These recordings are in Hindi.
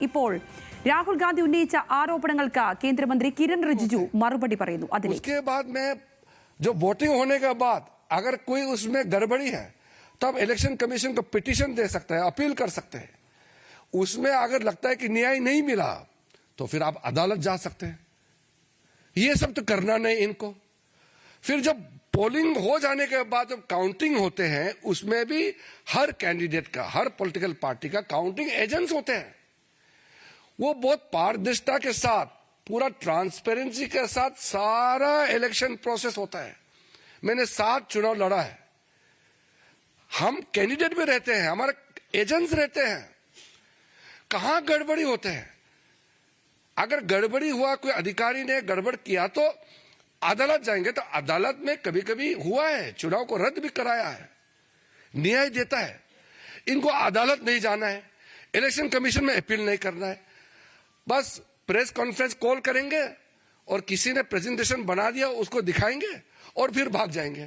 ഇപ്പോൾ രാഹുൽ ഗാന്ധി ഉന്നയിച്ച ആരോപണങ്ങൾക്ക് കേന്ദ്രമന്ത്രി കിരൺ റിജിജു മറുപടി പറയുന്നു. उसके बाद में जो वोटिंग होने के बाद अगर कोई उसमें गड़बड़ी है तब इलेक्शन कमीशन को पिटीशन दे सकते हैं, अपील कर सकते हैं. उसमें अगर लगता है कि न्याय नहीं मिला तो फिर आप अदालत जा सकते हैं. ये सब तो करना नहीं इनको. फिर जब पोलिंग हो जाने के बाद जब काउंटिंग होते हैं उसमें भी हर कैंडिडेट का, हर पॉलिटिकल पार्टी का काउंटिंग एजेंट्स होते हैं. वो बहुत पारदर्शिता के साथ, पूरा ट्रांसपेरेंसी के साथ सारा इलेक्शन प्रोसेस होता है. मैंने 7 चुनाव लड़ा है. हम कैंडिडेट भी रहते हैं, हमारे एजेंट्स रहते हैं. कहां गड़बड़ी होते हैं? अगर गड़बड़ी हुआ, कोई अधिकारी ने गड़बड़ किया तो अदालत जाएंगे. तो अदालत में कभी कभी हुआ है, चुनाव को रद्द भी कराया है, न्याय देता है. इनको अदालत नहीं जाना है, इलेक्शन कमीशन में अपील नहीं करना है. बस प्रेस कॉन्फ्रेंस कॉल करेंगे और किसी ने प्रेजेंटेशन बना दिया उसको दिखाएंगे और फिर भाग जाएंगे.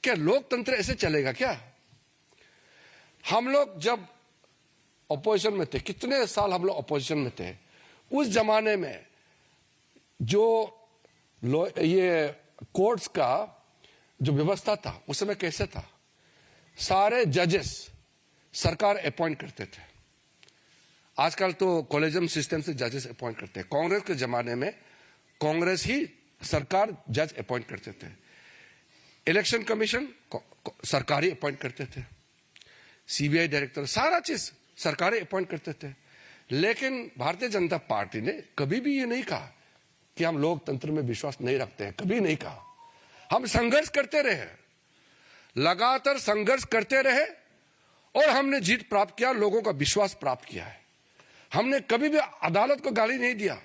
क्या लोकतंत्र ऐसे चलेगा क्या? हम लोग जब अपोजिशन में थे, कितने साल हम लोग अपोजिशन में थे, उस जमाने में जो ये कोर्ट्स का जो व्यवस्था था उस समय कैसे था? सारे जजेस सरकार अपॉइंट करते थे. आजकल तो कॉलेजियम सिस्टम से जजेस अपॉइंट करते हैं. कांग्रेस के जमाने में कांग्रेस ही सरकार जज अपॉइंट करते थे. इलेक्शन कमीशन सरकारी अपॉइंट करते थे, सीबीआई डायरेक्टर, सारा चीज सरकारी अपॉइंट करते थे. लेकिन भारतीय जनता पार्टी ने कभी भी ये नहीं कहा कि हम लोकतंत्र में विश्वास नहीं रखते हैं. कभी नहीं कहा. हम संघर्ष करते रहे, लगातार संघर्ष करते रहे और हमने जीत प्राप्त किया, लोगों का विश्वास प्राप्त किया है. हमने कभी भी अदालत को गाली नहीं दिया.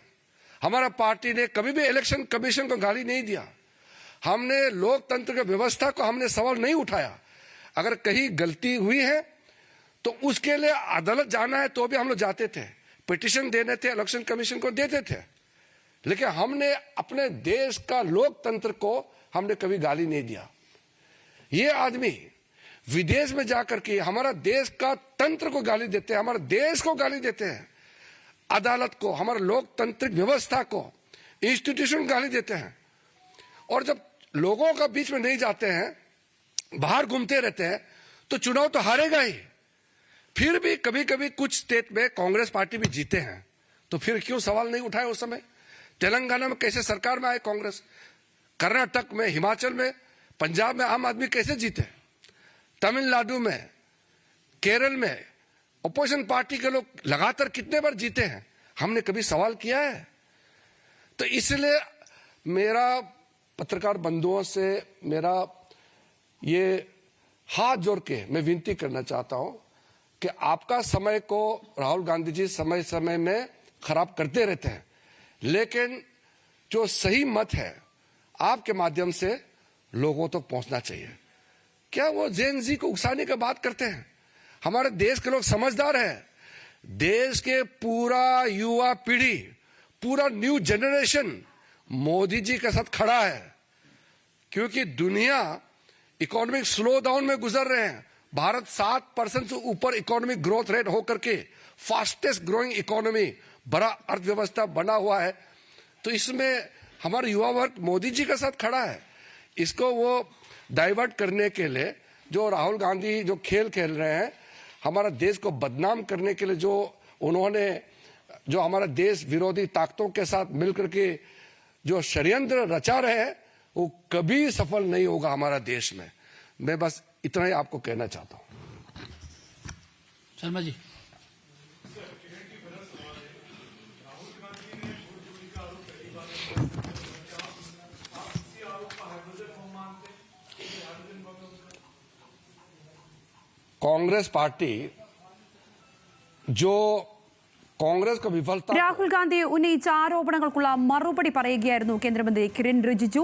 हमारा पार्टी ने कभी भी इलेक्शन कमीशन को गाली नहीं दिया. हमने लोकतंत्र की व्यवस्था को हमने सवाल नहीं उठाया. अगर कहीं गलती हुई है तो उसके लिए अदालत जाना है तो भी हम लोग जाते थे, पिटीशन देने थे, इलेक्शन कमीशन को देते थे. लेकिन हमने अपने देश का लोकतंत्र को हमने कभी गाली नहीं दिया. ये आदमी विदेश में जाकर के हमारा देश का तंत्र को गाली देते हैं, हमारे देश को गाली देते हैं, अदालत को, हमारे लोकतांत्रिक व्यवस्था को, इंस्टीट्यूशन गाली देते हैं. और जब लोगों का बीच में नहीं जाते हैं, बाहर घूमते रहते हैं, तो चुनाव तो हारेगा ही. फिर भी कभी कभी कुछ स्टेट में कांग्रेस पार्टी भी जीते हैं, तो फिर क्यों सवाल नहीं उठाए उस समय? तेलंगाना में कैसे सरकार में आए कांग्रेस, कर्नाटक में, हिमाचल में, पंजाब में आम आदमी कैसे जीते, तमिलनाडु में, केरल में अपोजिशन पार्टी के लोग लगातार कितने बार जीते हैं? हमने कभी सवाल किया है? तो इसलिए मेरा पत्रकार बंधुओं से मेरा ये हाथ जोड़ के मैं विनती करना चाहता हूं कि आपका समय को राहुल गांधी जी समय समय में खराब करते रहते हैं, लेकिन जो सही मत है आपके माध्यम से लोगों तक पहुंचना चाहिए. क्या वो जेन जी को उकसाने की बात करते हैं? हमारे देश के लोग समझदार हैं. देश के पूरा युवा पीढ़ी, पूरा न्यू जनरेशन मोदी जी के साथ खड़ा है, क्योंकि दुनिया इकोनॉमिक स्लो डाउन में गुजर रहे हैं. भारत 7% से ऊपर इकोनॉमिक ग्रोथ रेट होकर के फास्टेस्ट ग्रोइंग इकोनॉमी, बड़ा अर्थव्यवस्था बना हुआ है. तो इसमें हमारा युवा वर्ग मोदी जी के साथ खड़ा है. इसको वो डाइवर्ट करने के लिए जो राहुल गांधी जो खेल खेल रहे हैं, हमारा देश को बदनाम करने के लिए जो उन्होंने जो हमारा देश विरोधी ताकतों के साथ मिलकर के जो षड्यंत्र रचा रहे हैं, वो कभी सफल नहीं होगा हमारा देश में. मैं बस इतना ही आपको कहना चाहता हूं. शर्मा जी, कांग्रेस पार्टी जो कांग्रेस को विफलता രാഹുൽ ഗാന്ധി ഉന്നയിച്ച ആരോപണങ്ങൾക്കുള്ള മറുപടി പറയുകയായിരുന്നു കേന്ദ്രമന്ത്രി കിരൺ റിജിജു.